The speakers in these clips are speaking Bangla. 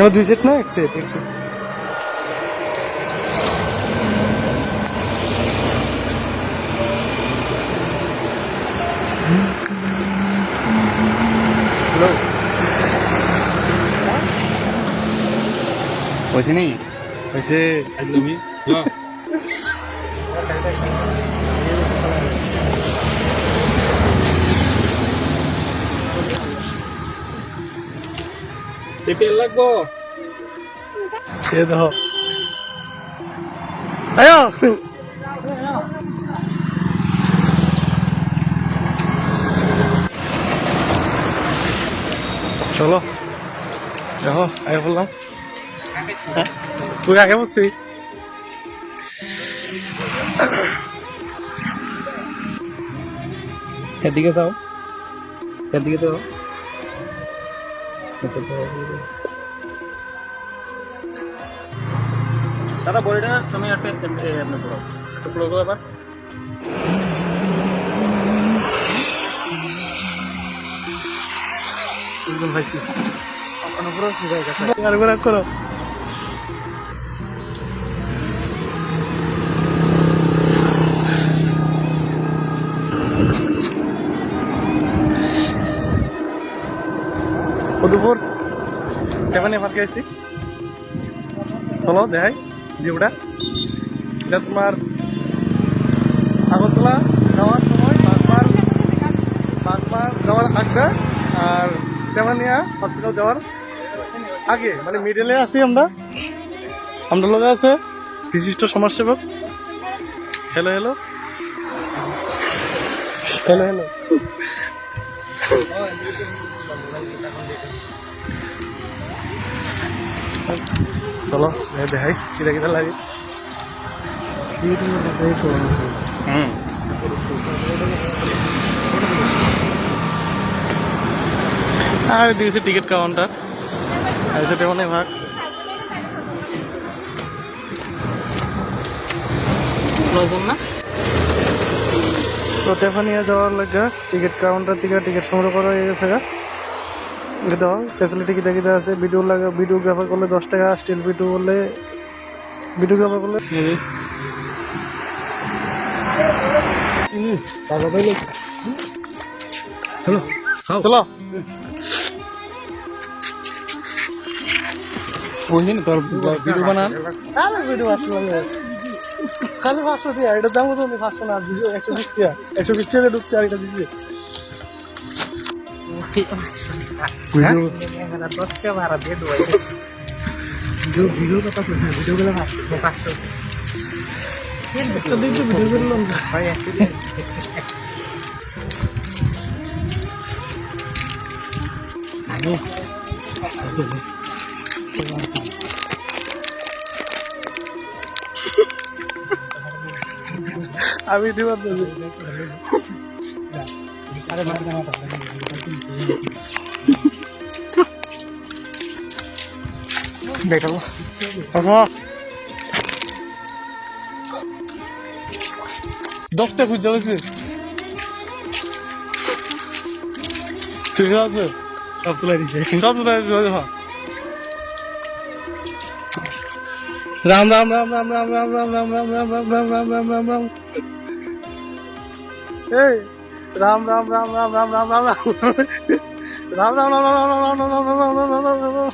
দুই সেট না এক সেট হ্যালো হয়েছে নি হয়েছে একদমই তেল লাগবো খেয়ে দাও আয়ো চলো দেখো আগে বললাম তুই আগে বলছি এদিকে যাও এদিকে যাও দাদা বড়িটা তুমি একটা পুরো এবার একদম ভাইছি আরেকবার করো দুপুর এখানে ফাঁকে আছি চলো দেখাই ভিউটা এটা তোমার আগরতলা যাওয়ার সময় বাগমার যাওয়ার আগে আর তেমানিয়া হসপিটাল যাওয়ার আগে মানে মিডলে আছি আমরা লোক আছে বিশিষ্ট সমাজসেবক হ্যালো হ্যালো হ্যালো হ্যালো চলো দেখাই কিটা কিটা লাগে আর দিয়েছে টিকিট কাউন্টার আর সেটা অনেক ভাগ না তো তেফানিয়া যাওয়ার লাগে টিকিট কাউন্টার থেকে টিকিট সংগ্রহ করা হয়ে গেছে দাও ফ্যাসিলিটি কিটা কিটা আছে ভিডিও লাগে ভিডিওগ্রাফার করলে 10 টাকা স্টিল ভিডিও করলে ভিডিওগ্রাফার করলে চলো চলো বুঝলি না তোর ভিডিও বানান আরে ভিডিও আসলে খালি 500 টাকা এটা দাম কত 500 না 120 টাকা 120 টাকা ঢুকছে আর এটা দিচ্ছে ভিডিও কথা কইছে ভিডিও গুলো 500 ভিডিও গুলো ভাই আমি দিবার দেখাবো দশটা খুঁজে হয়েছে ঠিক আছে সব তুলাই দিছে রাম রাম রাম রাম রাম রাম রাম রাম রাম রাম রাম রাম রাম রাম রাম রাম এই রাম রাম রাম রাম রাম রাম রাম রাম রাম রাম রাম রাম রাম রাম রাম রাম রাম রাম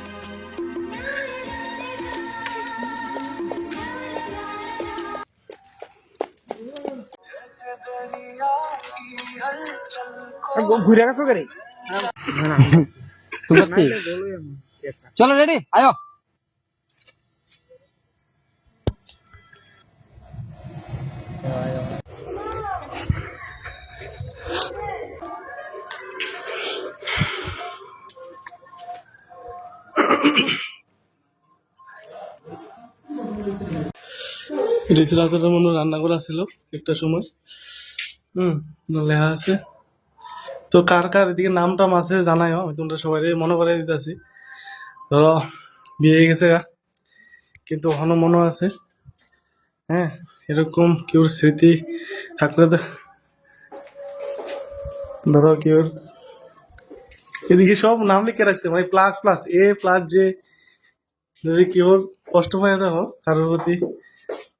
ঘুরে গেছো করে চলো রেডি আয়ো রিসরাসের মনে রান্না করা ছিল একটা সময় লেখা আছে তো কার কার এদিকে নাম টাম আছে জানাইও আমি তোমরা সবাই মনে করে দিতেছি ধরো বিয়ে হয়ে গেছে কিন্তু এখনো মনে আছে হ্যাঁ এরকম কেউর স্মৃতি থাকলে তো ধরো কেউর এদিকে সব নাম লিখে রাখছে মানে প্লাস প্লাস এ প্লাস জে যদি কেউ কষ্ট পায় দেখো কারোর প্রতি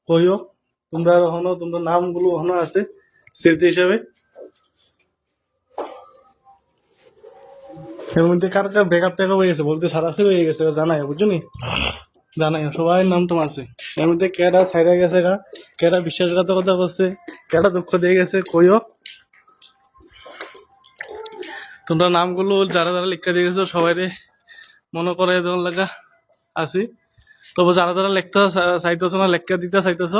কইও, তোমরা হনো তোমরা নামগুলো হনো আছে স্মৃতি হিসাবে। এর মধ্যে কার কার ব্রেকআপ টেকআপ হয়ে গেছে বলতে সারাসি হয়ে গেছে জানাই, বুঝছো নি? জানাই সবাই নাম টাম আছে এর মধ্যে, কেডা সাইডে গেছে গা, কেডা বিশ্বাসঘাতকতা করছে, কেডা দুঃখ দিয়ে গেছে কইও। তোমরা নামগুলো যারা যারা লিখা দিয়ে গেছো সবাই মনে করে দেওয়ার লাগা আছি। তবে যারা যারা লিখতে চাইতেছো না, লেখা দিতে চাইতেছো,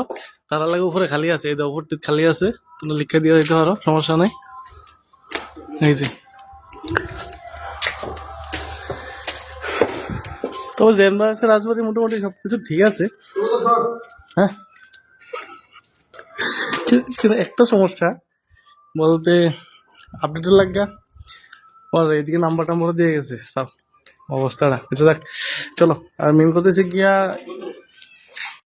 তারা লাগে উপরে খালি আছে, এই উপর খালি আছে, তোমরা লিখা দিয়ে দিতে পারো, সমস্যা নাই। এই যে তবে জেনবা আছে রাজবাড়ি মোটামুটি সবকিছু ঠিক আছে। হ্যাঁ, কিন্তু একটা সমস্যা বলতে আপডেটের লাগা আর এইদিকে নাম্বার টাম্বার দিয়ে গেছে সব অবস্থাটা। আচ্ছা দেখ চলো, আর মেন কথা হচ্ছে গিয়া